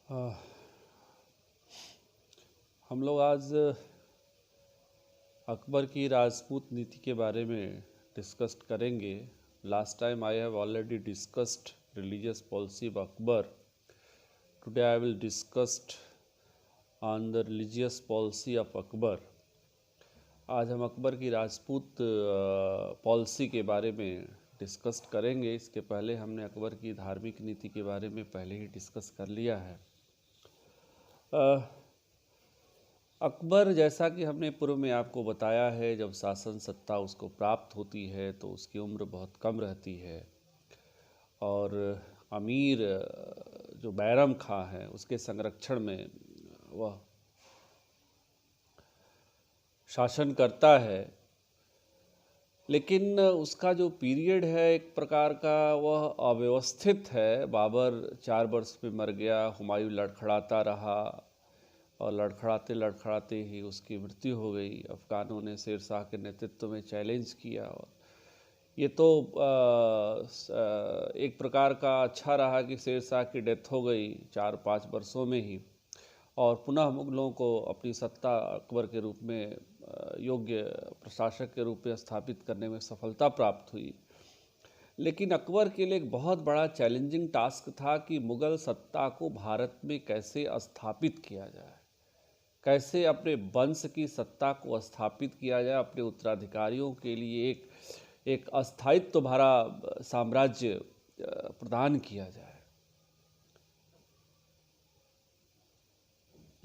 आ, हम लोग आज अकबर की राजपूत नीति के बारे में डिस्कस करेंगे। Last time I have already discussed religious policy of Akbar. Today I will discussed on the religious policy of Akbar. आज हम अकबर की राजपूत पॉलिसी के बारे में डिस्कस करेंगे। इसके पहले हमने अकबर की धार्मिक नीति के बारे में पहले ही डिस्कस कर लिया है। अकबर, जैसा कि हमने पूर्व में आपको बताया है, जब शासन सत्ता उसको प्राप्त होती है तो उसकी उम्र बहुत कम रहती है और अमीर जो बैरम खां है उसके संरक्षण में वह शासन करता है। लेकिन उसका जो पीरियड है एक प्रकार का वह अव्यवस्थित है। बाबर 4 वर्ष में मर गया, हुमायूं लड़खड़ाता रहा और लड़खड़ाते लड़खड़ाते ही उसकी मृत्यु हो गई। अफ़गानों ने शेर शाह के नेतृत्व में चैलेंज किया और ये तो एक प्रकार का अच्छा रहा कि शेर शाह की डेथ हो गई 4-5 वर्षों में ही, और पुनः मुगलों को अपनी सत्ता अकबर के रूप में योग्य प्रशासक के रूप में स्थापित करने में सफलता प्राप्त हुई। लेकिन अकबर के लिए एक बहुत बड़ा चैलेंजिंग टास्क था कि मुग़ल सत्ता को भारत में कैसे स्थापित किया जाए, कैसे अपने वंश की सत्ता को स्थापित किया जाए, अपने उत्तराधिकारियों के लिए एक अस्थायित्व भरा साम्राज्य प्रदान किया जाए।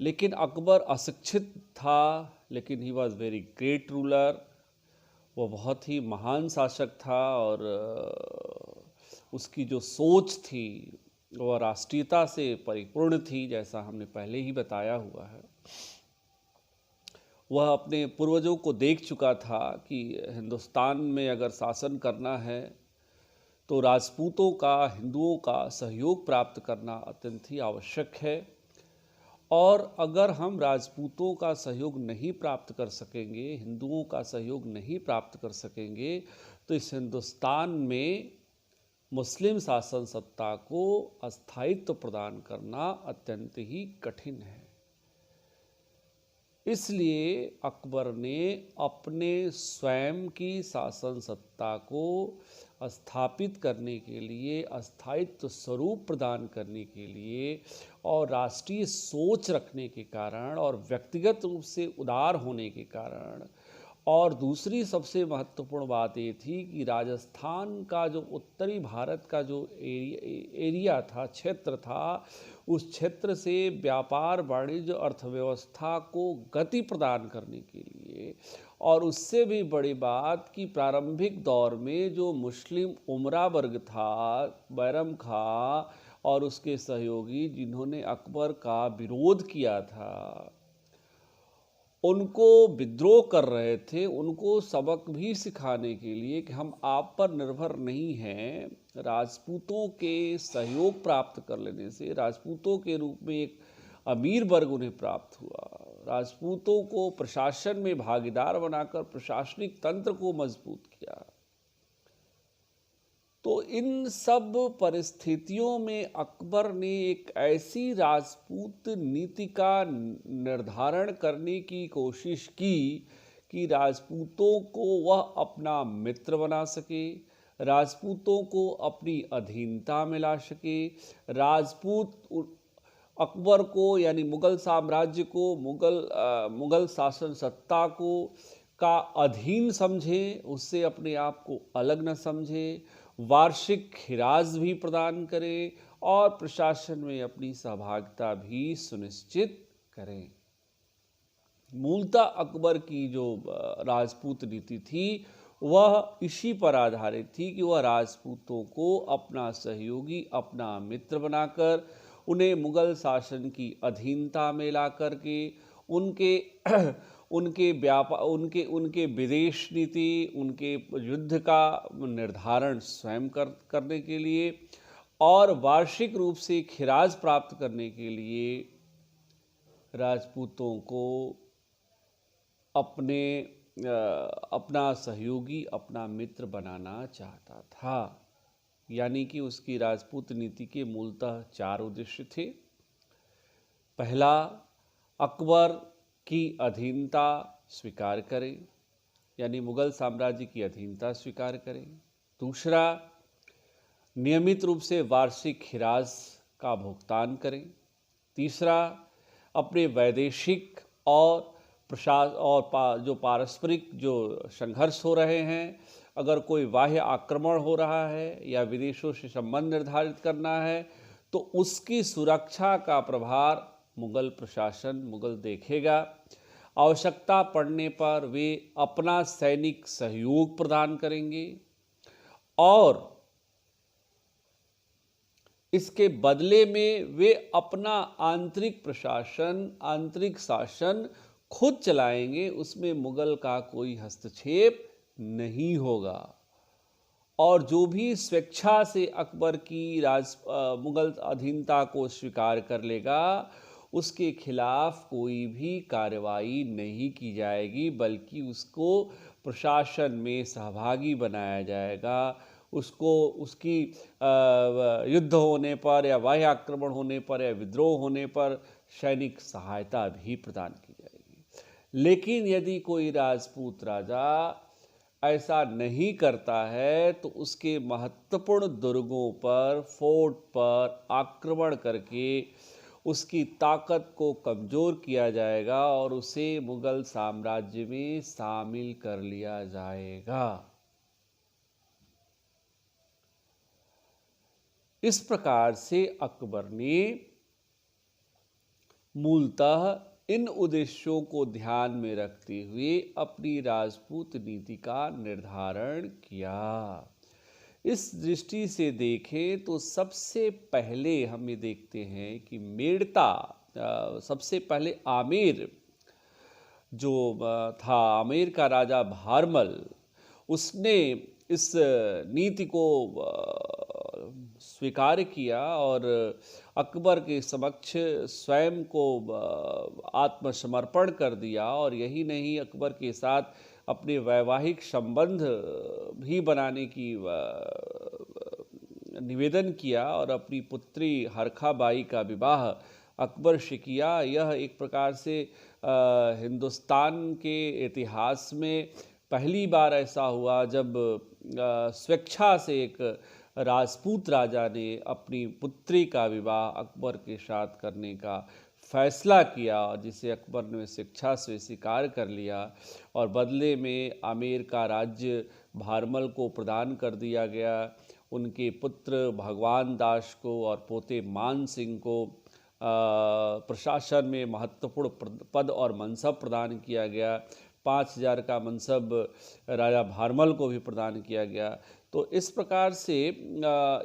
लेकिन अकबर अशिक्षित था, लेकिन he was very great ruler. वो बहुत ही महान शासक था और उसकी जो सोच थी वह राष्ट्रीयता से परिपूर्ण थी, जैसा हमने पहले ही बताया हुआ है। वह अपने पूर्वजों को देख चुका था कि हिंदुस्तान में अगर शासन करना है तो राजपूतों का, हिंदुओं का सहयोग प्राप्त करना अत्यंत ही आवश्यक है। और अगर हम राजपूतों का सहयोग नहीं प्राप्त कर सकेंगे, हिंदुओं का सहयोग नहीं प्राप्त कर सकेंगे, तो इस हिंदुस्तान में मुस्लिम शासन सत्ता को अस्थायित्व प्रदान करना अत्यंत ही कठिन है। इसलिए अकबर ने अपने स्वयं की शासन सत्ता को स्थापित करने के लिए, अस्थायित्व स्वरूप प्रदान करने के लिए और राष्ट्रीय सोच रखने के कारण और व्यक्तिगत रूप से उदार होने के कारण, और दूसरी सबसे महत्वपूर्ण बात ये थी कि राजस्थान का जो उत्तरी भारत का जो एरिया था, क्षेत्र था, उस क्षेत्र से व्यापार, वाणिज्य, अर्थव्यवस्था को गति प्रदान करने के लिए, और उससे भी बड़ी बात कि प्रारंभिक दौर में जो मुस्लिम उमरा वर्ग था, बैरम खां और उसके सहयोगी जिन्होंने अकबर का विरोध किया था, उनको विद्रोह कर रहे थे, उनको सबक भी सिखाने के लिए कि हम आप पर निर्भर नहीं हैं। राजपूतों के सहयोग प्राप्त कर लेने से राजपूतों के रूप में एक अमीर वर्ग उन्हें प्राप्त हुआ। राजपूतों को प्रशासन में भागीदार बनाकर प्रशासनिक तंत्र को मजबूत किया। तो इन सब परिस्थितियों में अकबर ने एक ऐसी राजपूत नीति का निर्धारण करने की कोशिश की कि राजपूतों को वह अपना मित्र बना सके, राजपूतों को अपनी अधीनता में ला सके, राजपूत अकबर को यानी मुग़ल साम्राज्य को, मुग़ल शासन सत्ता को का अधीन समझे, उससे अपने आप को अलग न समझे, वार्षिक खिराज भी प्रदान करें और प्रशासन में अपनी सहभागिता भी सुनिश्चित करें। मूलतः अकबर की जो राजपूत नीति थी वह इसी पर आधारित थी कि वह राजपूतों को अपना सहयोगी, अपना मित्र बनाकर उन्हें मुग़ल शासन की अधीनता में ला करके उनके उनके विदेश नीति, उनके युद्ध का निर्धारण स्वयं करने के लिए और वार्षिक रूप से खिराज प्राप्त करने के लिए राजपूतों को अपना सहयोगी, अपना मित्र बनाना चाहता था। यानी कि उसकी राजपूत नीति के मूलतः 4 उद्देश्य थे। पहला, अकबर की अधीनता स्वीकार करें, यानी मुगल साम्राज्य की अधीनता स्वीकार करें। दूसरा, नियमित रूप से वार्षिक खिराज का भुगतान करें। तीसरा, अपने वैदेशिक और जो पारस्परिक जो संघर्ष हो रहे हैं, अगर कोई बाह्य आक्रमण हो रहा है या विदेशों से संबंध निर्धारित करना है, तो उसकी सुरक्षा का प्रभार मुगल प्रशासन, मुगल देखेगा। आवश्यकता पड़ने पर वे अपना सैनिक सहयोग प्रदान करेंगे और इसके बदले में वे अपना आंतरिक प्रशासन, आंतरिक शासन खुद चलाएंगे, उसमें मुगल का कोई हस्तक्षेप नहीं होगा। और जो भी स्वेच्छा से अकबर की मुगल अधीनता को स्वीकार कर लेगा, उसके खिलाफ कोई भी कार्रवाई नहीं की जाएगी, बल्कि उसको प्रशासन में सहभागी बनाया जाएगा। उसको उसकी युद्ध होने पर या बाह्य आक्रमण होने पर या विद्रोह होने पर सैनिक सहायता भी प्रदान की जाएगी। लेकिन यदि कोई राजपूत राजा ऐसा नहीं करता है, तो उसके महत्वपूर्ण दुर्गों पर, फोर्ट पर आक्रमण करके उसकी ताकत को कमज़ोर किया जाएगा और उसे मुगल साम्राज्य में शामिल कर लिया जाएगा। इस प्रकार से अकबर ने मूलतः इन उद्देश्यों को ध्यान में रखते हुए अपनी राजपूत नीति का निर्धारण किया। इस दृष्टि से देखें तो सबसे पहले हम ये देखते हैं कि मेड़ता, सबसे पहले आमेर जो था, आमेर का राजा भारमल, उसने इस नीति को स्वीकार किया और अकबर के समक्ष स्वयं को आत्मसमर्पण कर दिया। और यही नहीं, अकबर के साथ अपने वैवाहिक संबंध भी बनाने की निवेदन किया और अपनी पुत्री हरखाबाई का विवाह अकबर से किया। यह एक प्रकार से हिंदुस्तान के इतिहास में पहली बार ऐसा हुआ जब स्वेच्छा से एक राजपूत राजा ने अपनी पुत्री का विवाह अकबर के साथ करने का फैसला किया, जिसे अकबर ने स्वेच्छा से स्वीकार कर लिया और बदले में आमेर का राज्य भारमल को प्रदान कर दिया गया। उनके पुत्र भगवान दास को और पोते मान सिंह को प्रशासन में महत्वपूर्ण पद और मनसब प्रदान किया गया। 5000 का मनसब राजा भारमल को भी प्रदान किया गया। तो इस प्रकार से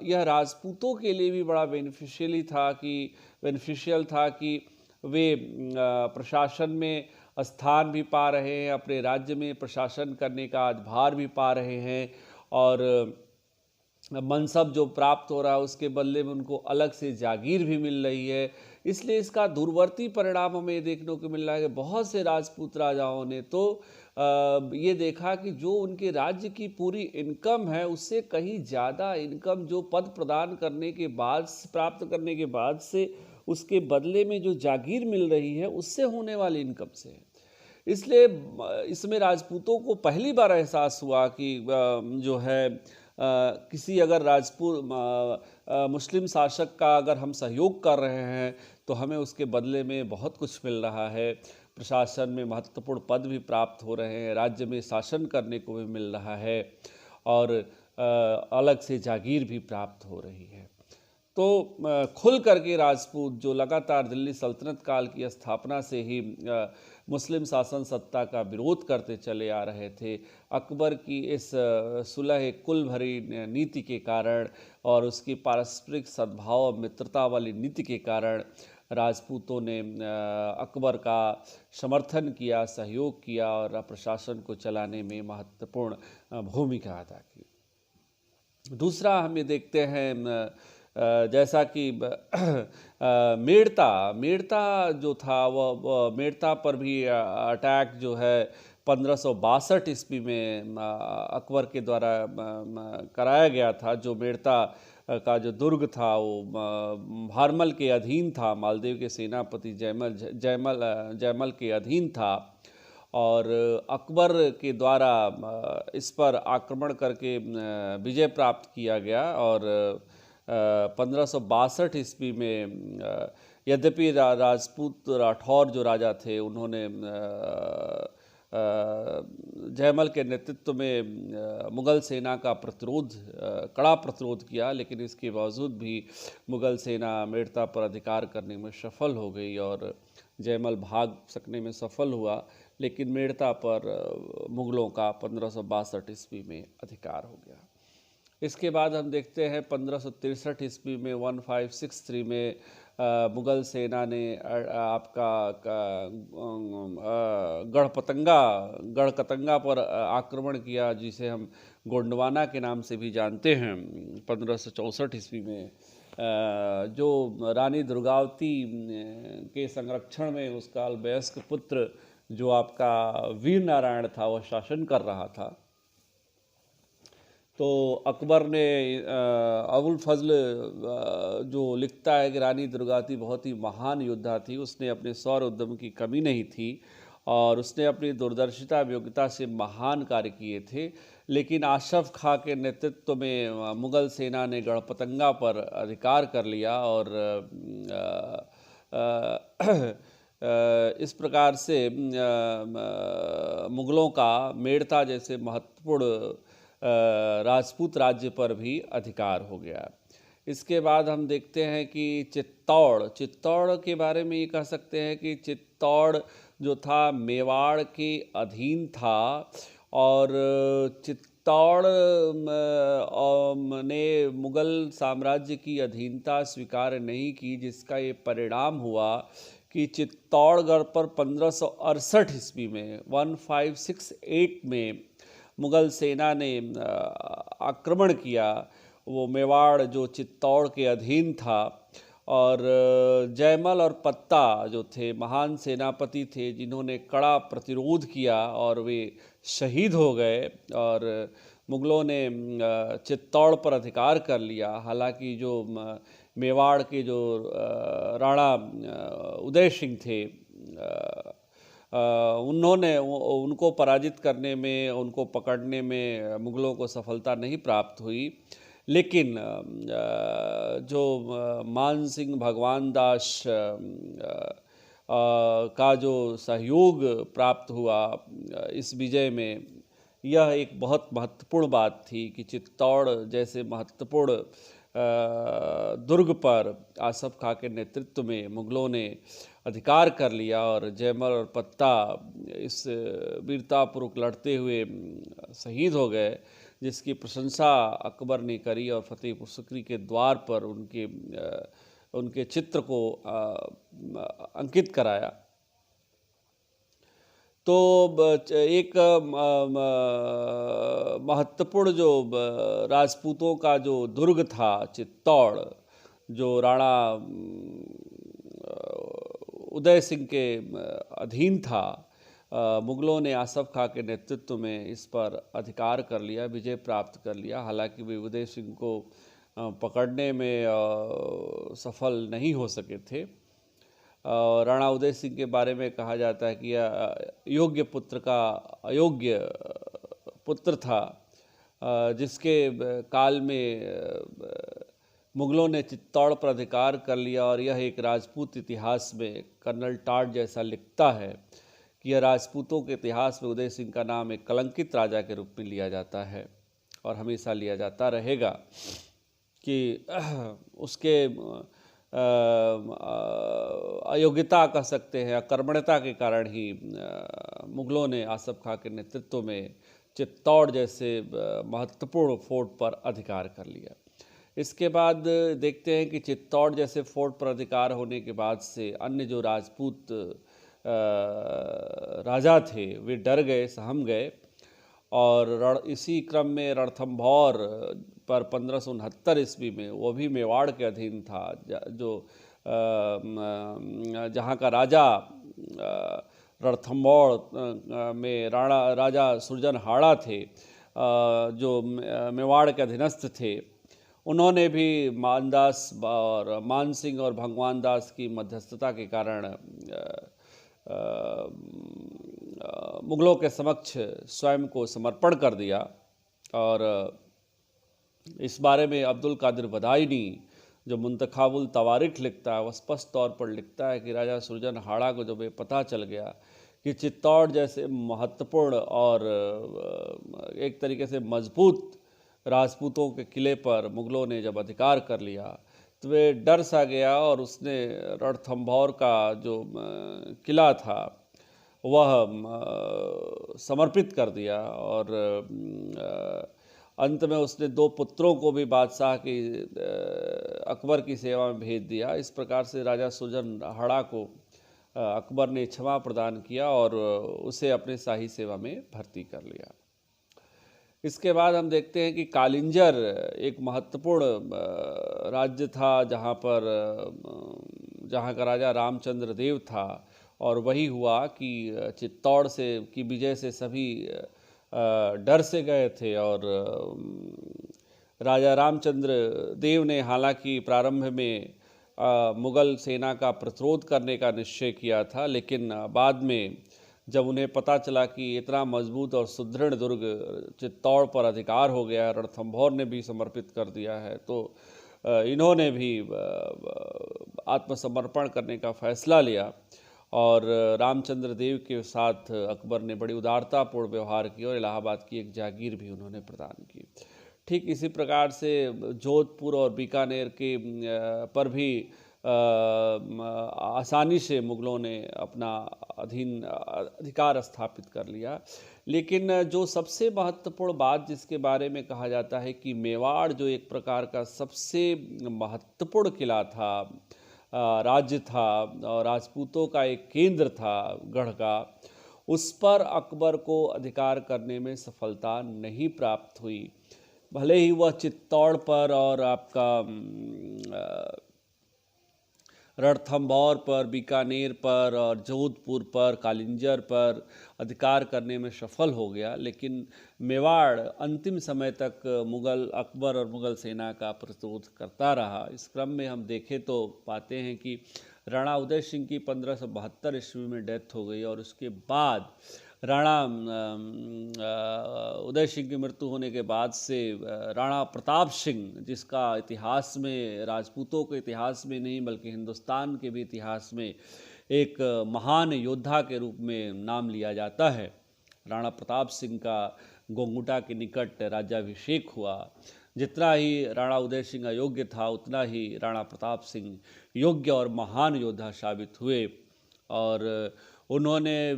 यह राजपूतों के लिए भी बड़ा बेनिफिशियल था कि वे प्रशासन में स्थान भी पा रहे हैं, अपने राज्य में प्रशासन करने का अधिभार भी पा रहे हैं और मनसब जो प्राप्त हो रहा है उसके बदले में उनको अलग से जागीर भी मिल रही है। इसलिए इसका दूरवर्ती परिणाम हमें देखने को मिल रहा है कि बहुत से राजपूत राजाओं ने तो ये देखा कि जो उनके राज्य की पूरी इनकम है उससे कहीं ज़्यादा इनकम जो पद प्रदान करने के बाद, प्राप्त करने के बाद से उसके बदले में जो जागीर मिल रही है उससे होने वाली इनकम से है। इसलिए इसमें राजपूतों को पहली बार एहसास हुआ कि जो है किसी अगर मुस्लिम शासक का अगर हम सहयोग कर रहे हैं तो हमें उसके बदले में बहुत कुछ मिल रहा है। प्रशासन में महत्वपूर्ण पद भी प्राप्त हो रहे हैं, राज्य में शासन करने को भी मिल रहा है और अलग से जागीर भी प्राप्त हो रही है। तो खुल करके राजपूत जो लगातार दिल्ली सल्तनत काल की स्थापना से ही मुस्लिम शासन सत्ता का विरोध करते चले आ रहे थे, अकबर की इस सुलह कुल भरी नीति के कारण और उसकी पारस्परिक सद्भाव मित्रता वाली नीति के कारण राजपूतों ने अकबर का समर्थन किया, सहयोग किया और प्रशासन को चलाने में महत्वपूर्ण भूमिका अदा की। दूसरा हम ये देखते हैं जैसा कि मेड़ता जो था वह मेड़ता पर भी अटैक जो है 1562 ईस्वी में अकबर के द्वारा कराया गया था। जो मेड़ता का जो दुर्ग था वो भारमल के अधीन था, मालदेव के सेनापति जयमल के अधीन था। और अकबर के द्वारा इस पर आक्रमण करके विजय प्राप्त किया गया। और 1562 ईस्वी में यद्यपि राजपूत राठौर जो राजा थे उन्होंने जयमल के नेतृत्व में मुग़ल सेना का कड़ा प्रतिरोध किया, लेकिन इसके बावजूद भी मुग़ल सेना मेड़ता पर अधिकार करने में सफल हो गई और जयमल भाग सकने में सफल हुआ। लेकिन मेड़ता पर मुग़लों का 1562 ईस्वी में अधिकार हो गया। इसके बाद हम देखते हैं 1563 ईस्वी में 1563 में मुग़ल सेना ने गढ़कतंगा पर आक्रमण किया, जिसे हम गोंडवाना के नाम से भी जानते हैं। 1564 ईस्वी में जो रानी दुर्गावती के संरक्षण में उसका अल्पवयस्क पुत्र जो आपका वीर नारायण था वह शासन कर रहा था। तो अकबर ने अबुल फजल जो लिखता है कि रानी दुर्गावती बहुत ही महान योद्धा थी, उसने अपने शौर्य उद्यम की कमी नहीं थी और उसने अपनी दूरदर्शिता योग्यता से महान कार्य किए थे। लेकिन आशफ खां के नेतृत्व में मुग़ल सेना ने गढ़पतंगा पर अधिकार कर लिया और इस प्रकार से मुग़लों का मेड़ता जैसे महत्वपूर्ण राजपूत राज्य पर भी अधिकार हो गया। इसके बाद हम देखते हैं कि चित्तौड़ के बारे में ये कह सकते हैं कि चित्तौड़ जो था मेवाड़ के अधीन था और चित्तौड़ ने मुग़ल साम्राज्य की अधीनता स्वीकार नहीं की, जिसका ये परिणाम हुआ कि चित्तौड़गढ़ पर 1568 ईस्वी में 1568 में मुग़ल सेना ने आक्रमण किया। वो मेवाड़ जो चित्तौड़ के अधीन था और जयमल और पत्ता जो थे महान सेनापति थे, जिन्होंने कड़ा प्रतिरोध किया और वे शहीद हो गए और मुग़लों ने चित्तौड़ पर अधिकार कर लिया। हालांकि जो मेवाड़ के जो राणा उदय सिंह थे उनको पराजित करने में, उनको पकड़ने में मुग़लों को सफलता नहीं प्राप्त हुई। लेकिन जो मान सिंह भगवान दास का जो सहयोग प्राप्त हुआ इस विजय में, यह एक बहुत महत्वपूर्ण बात थी कि चित्तौड़ जैसे महत्वपूर्ण दुर्ग पर आसफ खां के नेतृत्व में मुग़लों ने अधिकार कर लिया और जयमल और पत्ता इस वीरतापूर्वक लड़ते हुए शहीद हो गए, जिसकी प्रशंसा अकबर ने करी और फतेहपुर सिकरी के द्वार पर उनके चित्र को अंकित कराया। तो एक महत्वपूर्ण जो राजपूतों का जो दुर्ग था चित्तौड़, जो राणा उदय सिंह के अधीन था, मुग़लों ने आसफ खां के नेतृत्व में इस पर अधिकार कर लिया, विजय प्राप्त कर लिया। हालांकि वे उदय सिंह को पकड़ने में सफल नहीं हो सके थे। राणा उदय सिंह के बारे में कहा जाता है कि यह योग्य पुत्र का अयोग्य पुत्र था, जिसके काल में मुग़लों ने चित्तौड़ पर अधिकार कर लिया। और यह एक राजपूत इतिहास में कर्नल टाड जैसा लिखता है कि यह राजपूतों के इतिहास में उदय सिंह का नाम एक कलंकित राजा के रूप में लिया जाता है और हमेशा लिया जाता रहेगा कि उसके अयोग्यता कह सकते हैं, अकर्मण्यता के कारण ही मुग़लों ने आसफ खां के नेतृत्व में चित्तौड़ जैसे महत्वपूर्ण फोर्ट पर अधिकार कर लिया। इसके बाद देखते हैं कि चित्तौड़ जैसे फोर्ट पर अधिकार होने के बाद से अन्य जो राजपूत राजा थे वे डर गए, सहम गए और इसी क्रम में रणथंभौर पर 1569 ईस्वी में, वो भी मेवाड़ के अधीन था, जो जहाँ का राजा रणथंभौर में राजा सुरजनहाड़ा थे, जो मेवाड़ के अधीनस्थ थे, उन्होंने भी मानदास और मान सिंह और भगवान दास की मध्यस्थता के कारण मुगलों के समक्ष स्वयं को समर्पण कर दिया। और इस बारे में अब्दुल कादिर बदायूनी जो मुंतखाबुल तवारिख लिखता है, वह स्पष्ट तौर पर लिखता है कि राजा सुरजनहाड़ा को जब ये पता चल गया कि चित्तौड़ जैसे महत्वपूर्ण और एक तरीके से मजबूत राजपूतों के किले पर मुगलों ने जब अधिकार कर लिया, तो वे डर सा गया और उसने रणथंभौर का जो किला था वह समर्पित कर दिया। और अंत में उसने 2 पुत्रों को भी बादशाह की अकबर की सेवा में भेज दिया। इस प्रकार से राजा सुरजनहाड़ा को अकबर ने क्षमा प्रदान किया और उसे अपने शाही सेवा में भर्ती कर लिया। इसके बाद हम देखते हैं कि कालिंजर एक महत्वपूर्ण राज्य था जहाँ का राजा रामचंद्र देव था। और वही हुआ कि चित्तौड़ की विजय से सभी डर से गए थे। और राजा रामचंद्र देव ने हालांकि प्रारंभ में मुगल सेना का प्रतिरोध करने का निश्चय किया था, लेकिन बाद में जब उन्हें पता चला कि इतना मजबूत और सुदृढ़ दुर्ग चित्तौड़ पर अधिकार हो गया है, रणथंभौर ने भी समर्पित कर दिया है, तो इन्होंने भी आत्मसमर्पण करने का फैसला लिया। और रामचंद्र देव के साथ अकबर ने बड़ी उदारतापूर्ण व्यवहार किया और इलाहाबाद की एक जागीर भी उन्होंने प्रदान की। ठीक इसी प्रकार से जोधपुर और बीकानेर के पर भी आसानी से मुगलों ने अपना अधिकार स्थापित कर लिया। लेकिन जो सबसे महत्वपूर्ण बात जिसके बारे में कहा जाता है कि मेवाड़ जो एक प्रकार का सबसे महत्वपूर्ण किला था, राज्य था और राजपूतों का एक केंद्र था गढ़ का, उस पर अकबर को अधिकार करने में सफलता नहीं प्राप्त हुई। भले ही वह चित्तौड़ पर और आपका रणथंभौर पर, बीकानेर पर और जोधपुर पर, कालिंजर पर अधिकार करने में सफल हो गया, लेकिन मेवाड़ अंतिम समय तक अकबर और मुगल सेना का प्रतिरोध करता रहा। इस क्रम में हम देखें तो पाते हैं कि राणा उदय सिंह की 1572 ईस्वी में डेथ हो गई और उसके बाद राणा उदय सिंह की मृत्यु होने के बाद से राणा प्रताप सिंह, जिसका इतिहास में, राजपूतों के इतिहास में नहीं बल्कि हिंदुस्तान के भी इतिहास में एक महान योद्धा के रूप में नाम लिया जाता है, राणा प्रताप सिंह का गोंगुटा के निकट राज्याभिषेक हुआ। जितना ही राणा उदय सिंह अयोग्य था, उतना ही राणा प्रताप सिंह योग्य और महान योद्धा साबित हुए। और उन्होंने,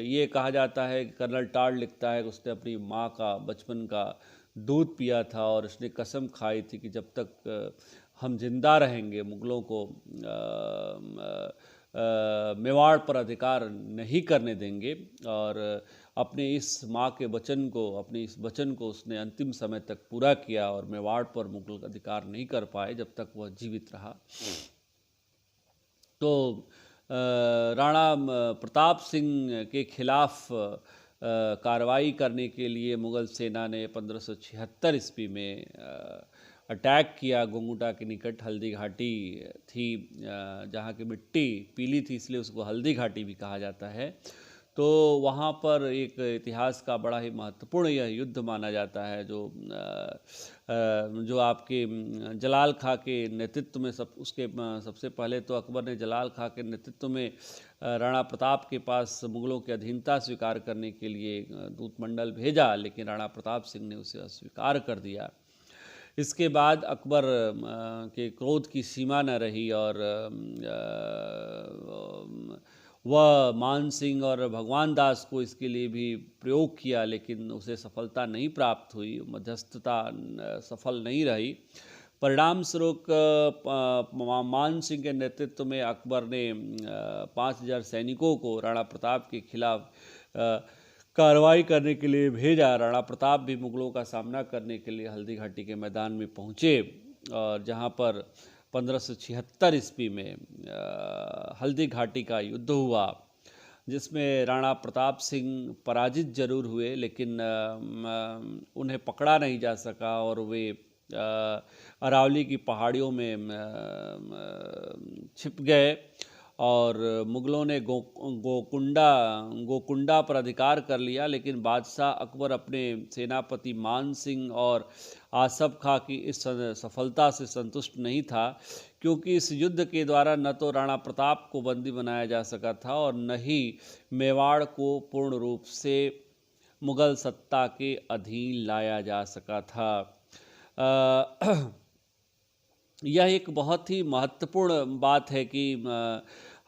ये कहा जाता है कि कर्नल टाड लिखता है कि उसने अपनी माँ का बचपन का दूध पिया था और उसने कसम खाई थी कि जब तक हम जिंदा रहेंगे मुगलों को मेवाड़ पर अधिकार नहीं करने देंगे। और अपने इस माँ के वचन को, अपने इस वचन को उसने अंतिम समय तक पूरा किया और मेवाड़ पर मुगल अधिकार नहीं कर पाए जब तक वह जीवित रहा। तो राणा प्रताप सिंह के खिलाफ कार्रवाई करने के लिए मुगल सेना ने 1576 ईस्वी में अटैक किया। गोंगुटा के निकट हल्दी घाटी थी, जहाँ की मिट्टी पीली थी, इसलिए उसको हल्दी घाटी भी कहा जाता है। तो वहाँ पर एक इतिहास का बड़ा ही महत्वपूर्ण यह युद्ध माना जाता है, जो आपके जलाल खां के नेतृत्व में सबसे पहले तो अकबर ने जलाल खां के नेतृत्व में राणा प्रताप के पास मुगलों की अधीनता स्वीकार करने के लिए दूतमंडल भेजा, लेकिन राणा प्रताप सिंह ने उसे अस्वीकार कर दिया। इसके बाद अकबर के क्रोध की सीमा न रही और वह मान सिंह और भगवान दास को इसके लिए भी प्रयोग किया, लेकिन उसे सफलता नहीं प्राप्त हुई, मध्यस्थता सफल नहीं रही। परिणाम स्वरूप मान सिंह के नेतृत्व में अकबर ने 5000 सैनिकों को राणा प्रताप के खिलाफ कार्रवाई करने के लिए भेजा। राणा प्रताप भी मुगलों का सामना करने के लिए हल्दी घाटी के मैदान में पहुँचे और जहाँ पर 1576 ईस्वी में हल्दी घाटी का युद्ध हुआ, जिसमें राणा प्रताप सिंह पराजित जरूर हुए, लेकिन उन्हें पकड़ा नहीं जा सका और वे अरावली की पहाड़ियों में छिप गए और मुग़लों ने गोकुंडा पर अधिकार कर लिया। लेकिन बादशाह अकबर अपने सेनापति मान सिंह और आसफ खां की इस सफलता से संतुष्ट नहीं था, क्योंकि इस युद्ध के द्वारा न तो राणा प्रताप को बंदी बनाया जा सका था और न ही मेवाड़ को पूर्ण रूप से मुग़ल सत्ता के अधीन लाया जा सका था। यह एक बहुत ही महत्वपूर्ण बात है कि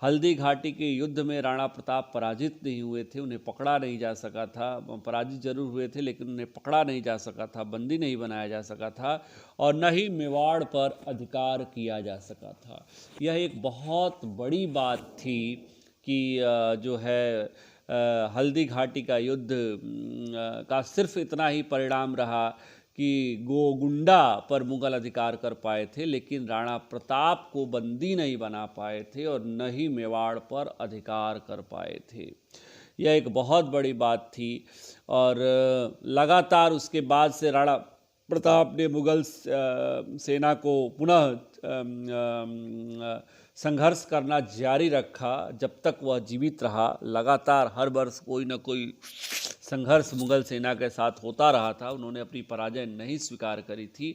हल्दी घाटी के युद्ध में राणा प्रताप पराजित नहीं हुए थे, उन्हें पकड़ा नहीं जा सका था। पराजित जरूर हुए थे लेकिन उन्हें पकड़ा नहीं जा सका था, बंदी नहीं बनाया जा सका था और न ही मेवाड़ पर अधिकार किया जा सका था। यह एक बहुत बड़ी बात थी कि जो है हल्दी घाटी का युद्ध का सिर्फ इतना ही परिणाम रहा कि गोकुंडा पर मुग़ल अधिकार कर पाए थे, लेकिन राणा प्रताप को बंदी नहीं बना पाए थे और न ही मेवाड़ पर अधिकार कर पाए थे। यह एक बहुत बड़ी बात थी और लगातार उसके बाद से राणा प्रताप ने मुग़ल सेना को पुनः संघर्ष करना जारी रखा जब तक वह जीवित रहा। लगातार हर वर्ष कोई न कोई संघर्ष मुग़ल सेना के साथ होता रहा था। उन्होंने अपनी पराजय नहीं स्वीकार करी थी।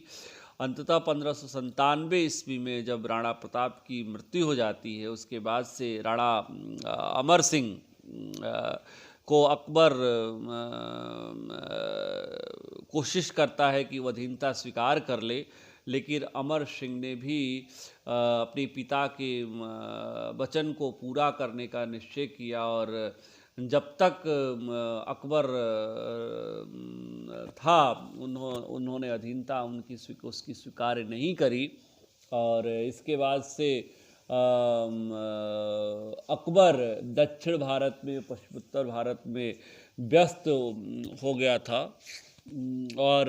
अंततः 1597 ईस्वी में जब राणा प्रताप की मृत्यु हो जाती है, उसके बाद से राणा अमर सिंह को अकबर कोशिश करता है कि वह अधीनता स्वीकार कर ले, लेकिन अमर सिंह ने भी अपने पिता के वचन को पूरा करने का निश्चय किया और जब तक अकबर था उन्होंने अधीनता उसकी स्वीकार नहीं करी और इसके बाद से अकबर दक्षिण भारत में, पश्चिमोत्तर भारत में व्यस्त हो गया था और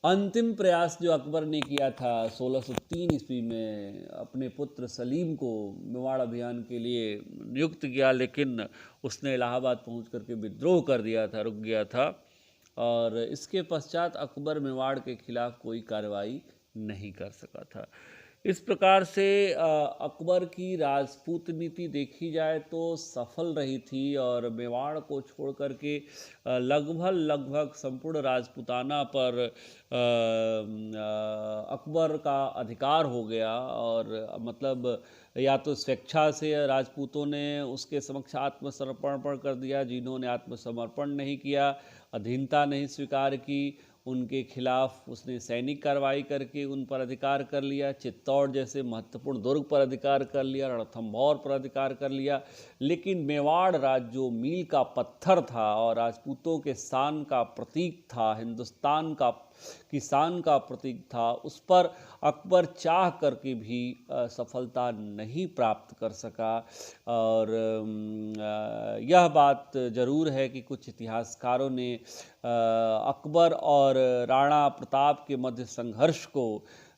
अंतिम प्रयास जो अकबर ने किया था 1603 ईस्वी में, अपने पुत्र सलीम को मेवाड़ अभियान के लिए नियुक्त किया, लेकिन उसने इलाहाबाद पहुंच करके विद्रोह कर दिया था, रुक गया था और इसके पश्चात अकबर मेवाड़ के खिलाफ कोई कार्रवाई नहीं कर सका था। इस प्रकार से अकबर की राजपूत नीति देखी जाए तो सफल रही थी और मेवाड़ को छोड़ करके लगभग संपूर्ण राजपूताना पर अकबर का अधिकार हो गया और मतलब या तो स्वेच्छा से राजपूतों ने उसके समक्ष आत्मसमर्पण कर दिया, जिन्होंने आत्मसमर्पण नहीं किया, अधीनता नहीं स्वीकार की, उनके खिलाफ उसने सैनिक कार्रवाई करके उन पर अधिकार कर लिया। चित्तौड़ जैसे महत्वपूर्ण दुर्ग पर अधिकार कर लिया, रणथंभौर पर अधिकार कर लिया। लेकिन मेवाड़ राज्य जो मील का पत्थर था और राजपूतों के शान का प्रतीक था, हिंदुस्तान का किसान का प्रतीक था, उस पर अकबर चाह करके भी सफलता नहीं प्राप्त कर सका। और यह बात जरूर है कि कुछ इतिहासकारों ने अकबर और राणा प्रताप के मध्य संघर्ष को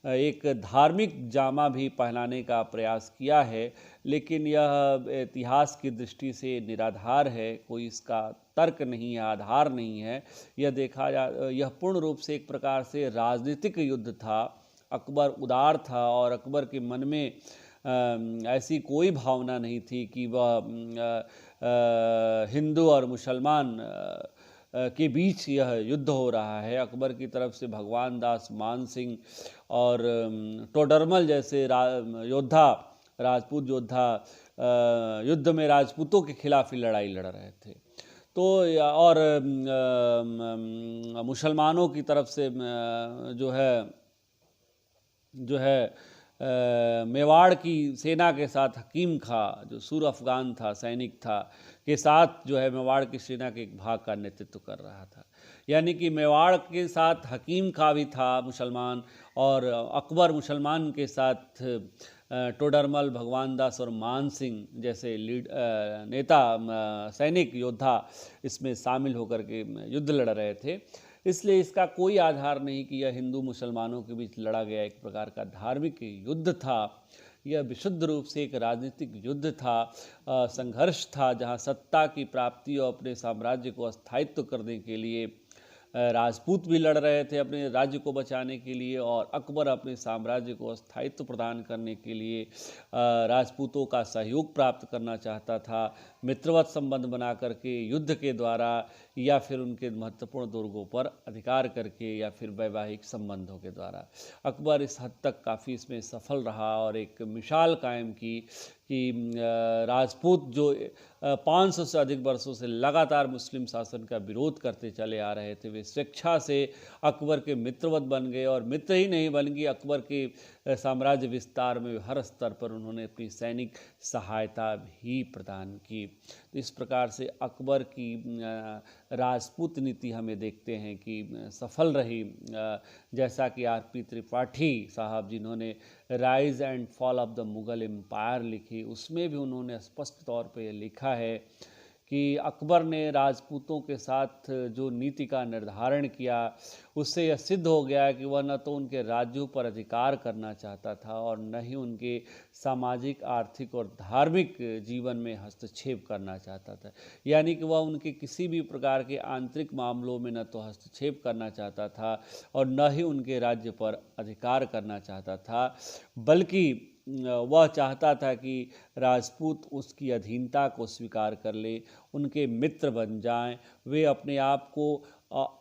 एक धार्मिक जामा भी पहनाने का प्रयास किया है, लेकिन यह इतिहास की दृष्टि से निराधार है, कोई इसका तर्क नहीं है, आधार नहीं है। यह पूर्ण रूप से एक प्रकार से राजनीतिक युद्ध था। अकबर उदार था और अकबर के मन में ऐसी कोई भावना नहीं थी कि वह हिंदू और मुसलमान के बीच यह युद्ध हो रहा है। अकबर की तरफ से भगवान दास, मान सिंह और टोडरमल जैसे योद्धा, राजपूत योद्धा युद्ध में राजपूतों के खिलाफ ही लड़ाई लड़ रहे थे। तो और मुसलमानों की तरफ से जो है मेवाड़ की सेना के साथ हकीम खां, जो सूर अफगान था, सैनिक था, के साथ जो है मेवाड़ की सेना के एक भाग का नेतृत्व कर रहा था। यानी कि मेवाड़ के साथ हकीम खां भी था मुसलमान और अकबर मुसलमान के साथ टोडरमल, भगवान दास और मान सिंह जैसे नेता, सैनिक योद्धा इसमें शामिल होकर के युद्ध लड़ रहे थे। इसलिए इसका कोई आधार नहीं कि यह हिंदू मुसलमानों के बीच लड़ा गया एक प्रकार का धार्मिक युद्ध था। यह विशुद्ध रूप से एक राजनीतिक युद्ध था, संघर्ष था, जहां सत्ता की प्राप्ति और अपने साम्राज्य को स्थायित्व करने के लिए राजपूत भी लड़ रहे थे अपने राज्य को बचाने के लिए, और अकबर अपने साम्राज्य को स्थायित्व प्रदान करने के लिए राजपूतों का सहयोग प्राप्त करना चाहता था, मित्रवत संबंध बना करके, युद्ध के द्वारा, या फिर उनके महत्वपूर्ण दुर्गों पर अधिकार करके, या फिर वैवाहिक संबंधों के द्वारा। अकबर इस हद तक काफ़ी इसमें सफल रहा और एक मिसाल कायम की कि राजपूत जो 500 से अधिक वर्षों से लगातार मुस्लिम शासन का विरोध करते चले आ रहे थे, वे स्वेच्छा से अकबर के मित्रवत बन गए, और मित्र ही नहीं बल्कि अकबर के साम्राज्य विस्तार में हर स्तर पर उन्होंने अपनी सैनिक सहायता भी प्रदान की। तो इस प्रकार से अकबर की राजपूत नीति हमें देखते हैं कि सफल रही। जैसा कि आर.पी. त्रिपाठी साहब जिन्होंने rise and fall of the Mughal empire लिखी, उसमें भी उन्होंने स्पष्ट तौर पे लिखा है कि अकबर ने राजपूतों के साथ जो नीति का निर्धारण किया, उससे यह सिद्ध हो गया कि वह न तो उनके राज्यों पर अधिकार करना चाहता था और न ही उनके सामाजिक, आर्थिक और धार्मिक जीवन में हस्तक्षेप करना चाहता था। यानी कि वह उनके किसी भी प्रकार के आंतरिक मामलों में न तो हस्तक्षेप करना चाहता था और न ही उनके राज्य पर अधिकार करना चाहता था, बल्कि वह चाहता था कि राजपूत उसकी अधीनता को स्वीकार कर ले, उनके मित्र बन जाएं, वे अपने आप को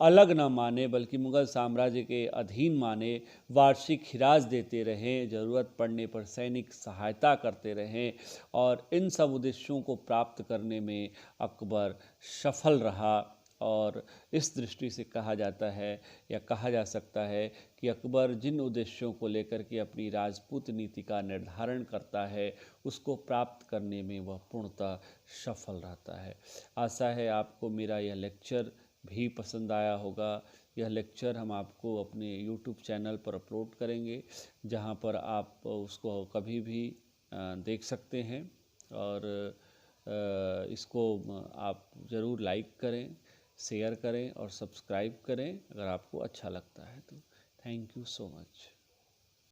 अलग न माने बल्कि मुग़ल साम्राज्य के अधीन माने, वार्षिक खिराज देते रहें, ज़रूरत पड़ने पर सैनिक सहायता करते रहें, और इन सब उद्देश्यों को प्राप्त करने में अकबर सफल रहा। और इस दृष्टि से कहा जाता है या कहा जा सकता है कि अकबर जिन उद्देश्यों को लेकर के अपनी राजपूत नीति का निर्धारण करता है, उसको प्राप्त करने में वह पूर्णतः सफल रहता है। आशा है आपको मेरा यह लेक्चर भी पसंद आया होगा। यह लेक्चर हम आपको अपने YouTube चैनल पर अपलोड करेंगे, जहां पर आप उसको कभी भी देख सकते हैं, और इसको आप ज़रूर लाइक करें, शेयर करें और सब्सक्राइब करें अगर आपको अच्छा लगता है तो। Thank you so much.